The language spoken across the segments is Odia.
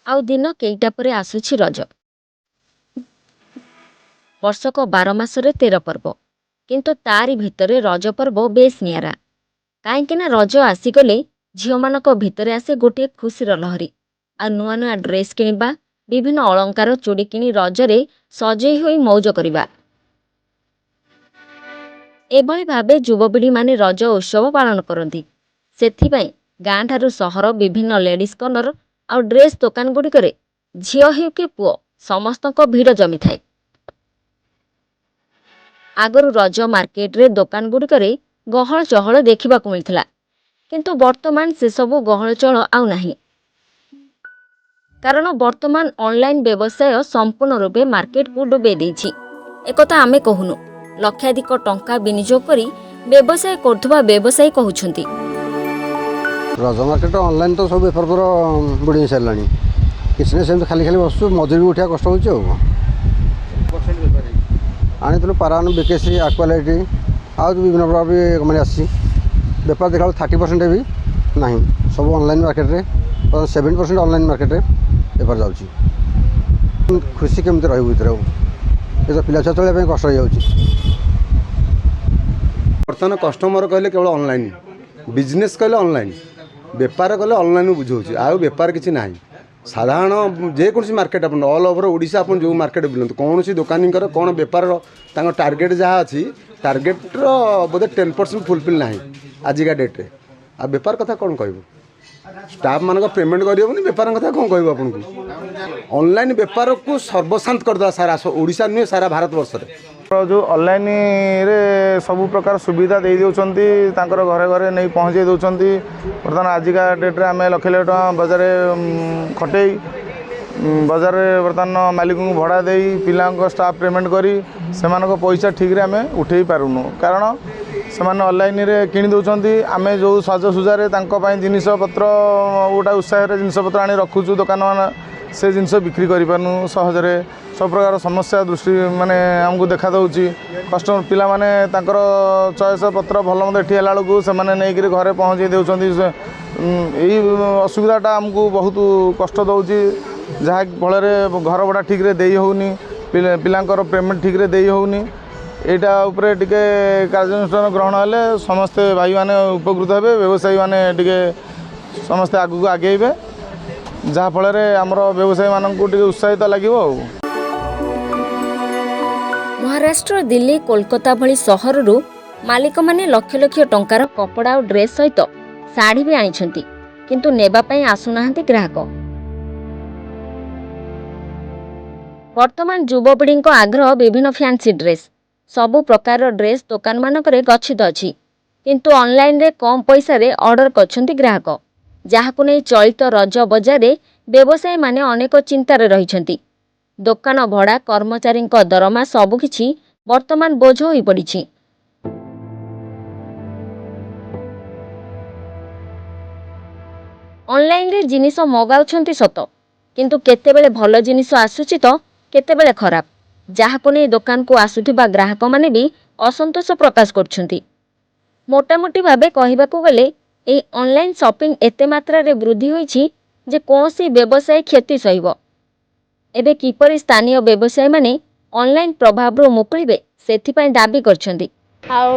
ଆଉ ଦିନ କେଇଟା ପରେ ଆସୁଛି ରଜ। ବର୍ଷକ 12 ମାସରେ 13 ପର୍ବ, କିନ୍ତୁ ତାରି ଭିତରେ ରଜ ପର୍ବ ବେଶ୍ ନିଆରା। କାହିଁକି ନା ରଜ ଆସିଗଲେ ଝିଅମାନଙ୍କ ଭିତରେ ଆସେ ଗୋଟିଏ ଖୁସିର ଲହରୀ। ଆଉ ନୂଆ ନୂଆ ଡ୍ରେସ୍ କିଣିବା, ବିଭିନ୍ନ ଅଳଙ୍କାର ଚୁଡ଼ି କିଣି ରଜରେ ସଜେଇ ହୋଇ ମୌଜ କରିବା। ଏଭଳି ଭାବେ ଯୁବପିଢ଼ିମାନେ ରଜ ଉତ୍ସବ ପାଳନ କରନ୍ତି। ସେଥିପାଇଁ ଗାଁଠାରୁ ସହର ବିଭିନ୍ନ ଲେଡିଜ୍ କର୍ଣ୍ଣର ଆଉ ଡ୍ରେସ୍ ଦୋକାନଗୁଡ଼ିକରେ ଝିଅ ହେଉ କି ପୁଅ ସମସ୍ତଙ୍କ ଭିଡ଼ ଜମିଥାଏ। ଆଗରୁ ରଜ ମାର୍କେଟରେ ଦୋକାନଗୁଡ଼ିକରେ ଗହଳ ଚହଳ ଦେଖିବାକୁ ମିଳିଥିଲା, କିନ୍ତୁ ବର୍ତ୍ତମାନ ସେସବୁ ଗହଳ ଚହଳ ଆଉ ନାହିଁ। କାରଣ ବର୍ତ୍ତମାନ ଅନଲାଇନ୍ ବ୍ୟବସାୟ ସମ୍ପୂର୍ଣ୍ଣ ରୂପେ ମାର୍କେଟକୁ ଡୁବେଇ ଦେଇଛି। ଏକଥା ଆମେ କହୁନୁ, ଲକ୍ଷାଧିକ ଟଙ୍କା ବିନିଯୋଗ କରି ବ୍ୟବସାୟ କରୁଥିବା ବ୍ୟବସାୟୀ କହୁଛନ୍ତି। ରଜ ମାର୍କେଟ ଅନଲାଇନ୍ ତ ସବୁ ବେପାର ବୁଡ଼ି ସାରିଲାଣି। କିଛି ନାହିଁ, ସେମିତି ଖାଲି ଖାଲି ବସୁଛୁ, ମଜୁରୀ ବି ଉଠିବା କଷ୍ଟ ହେଉଛି। ଆଉ ଆଣିଥିଲୁ ପାରାନ, ବିକେସି, ଆକ୍ୱାଲାଇଟ୍ ଆଉ ବିଭିନ୍ନ ପ୍ରକାର ବି ମାନେ ଆସିଛି। ବେପାର ଦେଖିଲା ବେଳକୁ 30% ବି ନାହିଁ, ସବୁ ଅନଲାଇନ୍ ମାର୍କେଟରେ 70% ଅନଲାଇନ୍ ମାର୍କେଟରେ ବେପାର ଯାଉଛି। ଖୁସି କେମିତି ରହିବୁ ଭିତରେ? ଆଉ ଏ ତ ପିଲା ଛୁଆ ଚଳିବା ପାଇଁ କଷ୍ଟ ହେଇଯାଉଛି। ବର୍ତ୍ତମାନ କଷ୍ଟମର କହିଲେ କେବଳ ଅନଲାଇନ୍, ବିଜନେସ୍ କହିଲେ ଅନଲାଇନ୍, ବେପାର କଲେ ଅନଲାଇନ୍ ବୁଝାଉଛି। ଆଉ ବେପାର କିଛି ନାହିଁ। ସାଧାରଣ ଯେକୌଣସି ମାର୍କେଟ ଆପଣ ଅଲ୍ ଓଭର୍ ଓଡ଼ିଶା ଆପଣ ଯେଉଁ ମାର୍କେଟ ବୁଲନ୍ତୁ, କୌଣସି ଦୋକାନୀଙ୍କର କ'ଣ ବେପାର ତାଙ୍କ ଟାର୍ଗେଟ୍ ଯାହା ଅଛି, ଟାର୍ଗେଟ୍ର ବୋଧେ 10% ଫୁଲଫିଲ୍ ନାହିଁ ଆଜିକା ଡେଟ୍ରେ। ଆଉ ବେପାର କଥା କ'ଣ କହିବୁ? ଷ୍ଟାଫ୍ମାନଙ୍କ ପେମେଣ୍ଟ କରିହେବନି, ବେପାର କଥା କ'ଣ କହିବୁ ଆପଣଙ୍କୁ? ଅନଲାଇନ୍ ବେପାରକୁ ସର୍ବଶାନ୍ତ କରିଦେଲା ସାରା ଓଡ଼ିଶା ନୁହେଁ, ସାରା ଭାରତବର୍ଷରେ। ଯେଉଁ ଅନଲାଇନ୍ରେ ସବୁ ପ୍ରକାର ସୁବିଧା ଦେଇ ଦେଉଛନ୍ତି, ତାଙ୍କର ଘରେ ଘରେ ନେଇ ପହଞ୍ଚେଇ ଦେଉଛନ୍ତି। ବର୍ତ୍ତମାନ ଆଜିକା ଡେଟ୍ରେ ଆମେ ଲକ୍ଷ ଲକ୍ଷ ଟଙ୍କା ବଜାରରେ ଖଟେଇ, ବଜାରରେ ବର୍ତ୍ତମାନ ମାଲିକଙ୍କୁ ଭଡ଼ା ଦେଇ, ପିଲାଙ୍କ ଷ୍ଟାଫ୍ ପେମେଣ୍ଟ କରି ସେମାନଙ୍କ ପଇସା ଠିକ୍ରେ ଆମେ ଉଠେଇ ପାରୁନୁ। କାରଣ ସେମାନେ ଅନଲାଇନ୍ରେ କିଣି ଦେଉଛନ୍ତି। ଆମେ ଯେଉଁ ସାଜସଜ୍ଜାରେ ତାଙ୍କ ପାଇଁ ଜିନିଷପତ୍ର ଗୋଟେ ଉତ୍ସାହରେ ଜିନିଷପତ୍ର ଆଣି ରଖୁଛୁ ଦୋକାନମାନ, ସେ ଜିନିଷ ବିକ୍ରି କରିପାରୁନୁ ସହଜରେ। ସବୁ ପ୍ରକାର ସମସ୍ୟା ଦୃଷ୍ଟି ମାନେ ଆମକୁ ଦେଖା ଦେଉଛି। କଷ୍ଟମର ପିଲାମାନେ ତାଙ୍କର ଚଏସ୍ ପତ୍ର ଭଲ ମନ୍ଦ ଏଠି ହେଲା ବେଳକୁ ସେମାନେ ନେଇକରି ଘରେ ପହଞ୍ଚେଇ ଦେଉଛନ୍ତି। ଏଇ ଅସୁବିଧାଟା ଆମକୁ ବହୁତ କଷ୍ଟ ଦେଉଛି, ଯାହା ଫଳରେ ଘର ଭଡ଼ା ଠିକ୍ରେ ଦେଇ ହେଉନି, ପିଲାଙ୍କର ପେମେଣ୍ଟ ଠିକ୍ରେ ଦେଇ ହେଉନି। ଏଇଟା ଉପରେ ଟିକେ କାର୍ଯ୍ୟାନୁଷ୍ଠାନ ଗ୍ରହଣ ହେଲେ ସମସ୍ତେ ଭାଇମାନେ ଉପକୃତ ହେବେ, ବ୍ୟବସାୟୀମାନେ ଟିକେ ସମସ୍ତେ ଆଗକୁ ଆଗେଇବେ, ଯାହାଫଳରେ ଆମର ବ୍ୟବସାୟୀମାନଙ୍କୁ ଟିକେ ଉତ୍ସାହିତ ଲାଗିବ। ଆଉ ମହାରାଷ୍ଟ୍ର, ଦିଲ୍ଲୀ, କୋଲକାତା ଭଳି ସହରରୁ ମାଲିକମାନେ ଲକ୍ଷ ଲକ୍ଷ ଟଙ୍କାର କପଡ଼ା ଆଉ ଡ୍ରେସ୍ ସହିତ ଶାଢ଼ୀ ବି ଆଣିଛନ୍ତି, କିନ୍ତୁ ନେବା ପାଇଁ ଆସୁନାହାନ୍ତି ଗ୍ରାହକ। ବର୍ତ୍ତମାନ ଯୁବପିଢ଼ିଙ୍କ ଆଗ୍ରହ ବିଭିନ୍ନ ଫ୍ୟାନ୍ସି ଡ୍ରେସ୍। ସବୁ ପ୍ରକାରର ଡ୍ରେସ୍ ଦୋକାନମାନଙ୍କରେ ଗଚ୍ଛିତ ଅଛି, କିନ୍ତୁ ଅନଲାଇନ୍ରେ କମ୍ ପଇସାରେ ଅର୍ଡର କରିଛନ୍ତି ଗ୍ରାହକ, ଯାହାକୁ ନେଇ ଚଳିତ ରଜ ବଜାରରେ ବ୍ୟବସାୟୀମାନେ ଅନେକ ଚିନ୍ତାରେ ରହିଛନ୍ତି। ଦୋକାନ ଭଡ଼ା, କର୍ମଚାରୀଙ୍କ ଦରମା ସବୁକିଛି ବର୍ତ୍ତମାନ ବୋଝ ହୋଇପଡ଼ିଛି। ଅନଲାଇନ୍ରେ ଜିନିଷ ମଗାଉଛନ୍ତି ସତ, କିନ୍ତୁ କେତେବେଳେ ଭଲ ଜିନିଷ ଆସୁଛି ତ କେତେବେଳେ ଖରାପ, ଯାହାକୁ ନେଇ ଦୋକାନକୁ ଆସୁଥିବା ଗ୍ରାହକମାନେ ବି ଅସନ୍ତୋଷ ପ୍ରକାଶ କରୁଛନ୍ତି। ମୋଟାମୋଟି ଭାବେ କହିବାକୁ ଗଲେ ଏହି ଅନଲାଇନ୍ ସପିଂ ଏତେ ମାତ୍ରାରେ ବୃଦ୍ଧି ହୋଇଛି ଯେ କୌଣସି ବ୍ୟବସାୟୀ କ୍ଷତି ସହିବ। ଏବେ କିପରି ସ୍ଥାନୀୟ ବ୍ୟବସାୟୀମାନେ ଅନଲାଇନ୍ ପ୍ରଭାବରୁ ମୁକୁଳିବେ, ସେଥିପାଇଁ ଦାବି କରିଛନ୍ତି। ଆଉ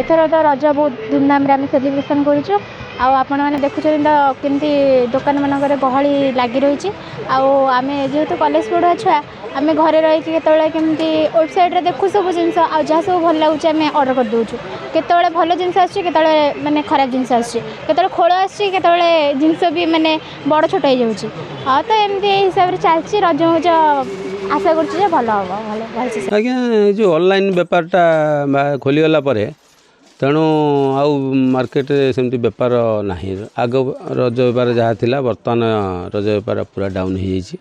ଏଥର ତ ରଜ ବହୁତ ଧୁମଧାମରେ ଆମେ ସେଲିବ୍ରେସନ୍ କରୁଛୁ। ଆଉ ଆପଣମାନେ ଦେଖୁଛନ୍ତି ତ କେମିତି ଦୋକାନମାନଙ୍କରେ ଗହଳି ଲାଗି ରହିଛି। ଆଉ ଆମେ ଯେହେତୁ କଲେଜ ପଢ଼ୁଆ ଛୁଆ, ଆମେ ଘରେ ରହିକି କେତେବେଳେ କେମିତି ୱେବସାଇଟ୍ରେ ଦେଖୁ ସବୁ ଜିନିଷ, ଆଉ ଯାହା ସବୁ ଭଲ ଲାଗୁଛି ଆମେ ଅର୍ଡ଼ର କରିଦେଉଛୁ। କେତେବେଳେ ଭଲ ଜିନିଷ ଆସୁଛି, କେତେବେଳେ ମାନେ ଖରାପ ଜିନିଷ ଆସୁଛି, କେତେବେଳେ ଖୋଳ ଆସୁଛି, କେତେବେଳେ ଜିନିଷ ବି ମାନେ ବଡ଼ ଛୋଟ ହେଇଯାଉଛି। ହଁ, ତ ଏମିତି ଏଇ ହିସାବରେ ଚାଲିଛି। ରଜ ମଉଜ ଆଶା କରୁଛୁ ଯେ ଭଲ ହେବ, ଭଲସେ। ଆଜ୍ଞା, ଏ ଯେଉଁ ଅନଲାଇନ୍ ବେପାରଟା ଖୋଲିଗଲା ପରେ ତେଣୁ ଆଉ ମାର୍କେଟରେ ସେମିତି ବେପାର ନାହିଁ। ଆଗ ରଜ ବେପାର ଯାହା ଥିଲା, ବର୍ତ୍ତମାନ ରଜ ବେପାର ପୁରା ଡାଉନ୍ ହେଇଯାଇଛି।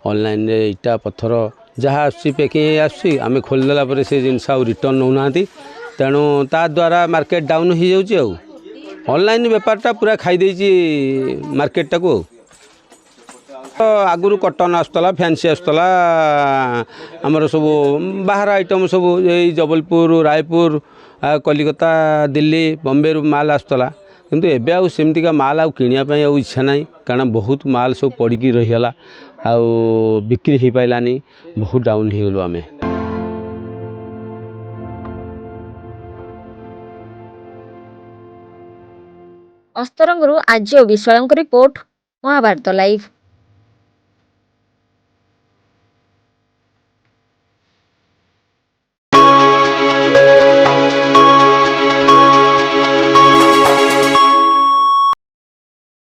ଅନଲାଇନ୍ରେ ଇଟା ପଥର ଯାହା ଆସୁଛି ପ୍ୟାକିଂ ହେଇ ଆସୁଛି, ଆମେ ଖୋଲିଦେଲା ପରେ ସେ ଜିନିଷ ଆଉ ରିଟର୍ନ ନେଉନାହାନ୍ତି। ତେଣୁ ତା ଦ୍ୱାରା ମାର୍କେଟ ଡାଉନ୍ ହେଇଯାଉଛି। ଆଉ ଅନଲାଇନ୍ ବେପାରଟା ପୁରା ଖାଇଦେଇଛି ମାର୍କେଟଟାକୁ। ଆଗରୁ କଟନ ଆସୁଥିଲା, ଫ୍ୟାନ୍ସି ଆସୁଥିଲା, ଆମର ସବୁ ବାହାର ଆଇଟମ୍ ସବୁ ଏଇ ଜବଲପୁର, ରାୟପୁର, କଲିକତା, ଦିଲ୍ଲୀ, ବମ୍ବେରୁ ମାଲ୍ ଆସୁଥିଲା। କିନ୍ତୁ ଏବେ ଆଉ ସେମିତିକା ମାଲ୍ ଆଉ କିଣିବା ପାଇଁ ଆଉ ଇଚ୍ଛା ନାହିଁ, କାରଣ ବହୁତ ମାଲ୍ ସବୁ ପଡ଼ିକି ରହିଗଲା, ଆଉ ବିକ୍ରି ହେଇପାରିଲାନି, ବହୁତ ଡାଉନ୍ ହେଇଗଲୁ ଆମେ। ଅସ୍ତରଙ୍ଗରୁ ଆର୍ଯ୍ୟ ବିଶ୍ୱାଳଙ୍କ ରିପୋର୍ଟ, ମହାଭାରତ ଲାଇଭ୍।